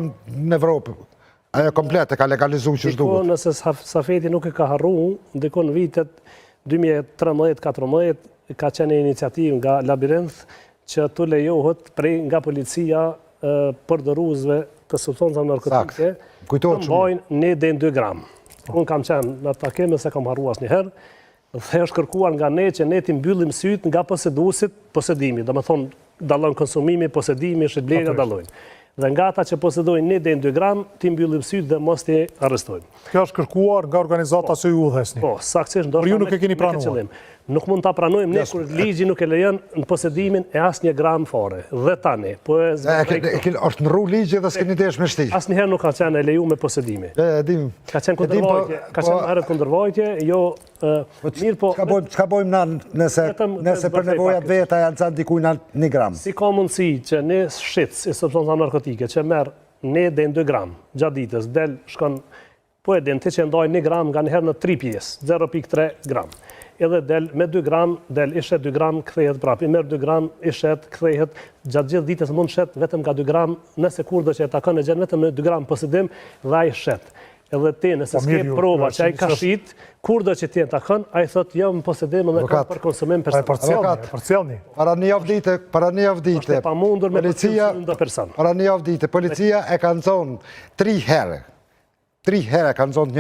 në Evropë. Ajo komplet e ka legalizu që shduhet. Nëse Safeti nuk e ka harru, ndiko në vitet 2013-2014 ka qenë iniciativë nga Labirinth që të lejohet prej nga policia përdoruzve të substancave narkotike të mbajnë 1 deri në 2 gram. Unë kam qenë në takime se kam harru asnjëherë, dhe është kërkuar nga ne që ne ti mbyllim syt nga poseduesit posedimi, do me thonë dallon konsumimi, posedimi, shitblerja dallojnë. Dhe nga ata që posedojnë 1 deri në 2 gram, ti mbyllim syt dhe mos ti arrestojnë. Kjo është kërkuar nga organizata që ju udhëhesni. Po, saktësisht ndoshta. Por ju nuk e keni pranuar. Nuk mund ta pranojmë ne kur ligji nuk e lejon në posedimin e asnjë gram fare. Dhe tani, po është në rrugë ligji dhe s'keni desh me shti. Asnjëherë nuk ka qenë e lejuar me posedimi. Ka qenë kundërvojtje, ka qenë herët kundërvojtje, jo mirë po. Çka bëjmë na nëse për nevojat veta janë ca dikujt 1 gram. Si ka mundësi që ne shits e substanca narkotike që merr 1 deri në 2 gram gjatë ditës del shkon po e din ti që ndaj 1 gram nga njëherë në 3 pjesë, 0.3 gram. Edhe del me 2 gram, del i shet 2 gram, kthehet prapë, i merr 2 gram, i shet, kthehet, gjatë gjithë ditës mund shet vetëm nga 2 gram, nëse kurdo që e takon e gjen vetëm në 2 gram posedim dhe ai shet. Edhe ti nëse s'ke prova që ai ka shit, kurdo që ti e takon, ai thotë jo në posedim dhe ka për konsumim personal. Para një javë dite, është e pamundur me ndo person. Para një javë dite, policia e ka nxonë 3 herë. 3 herë ka nxonë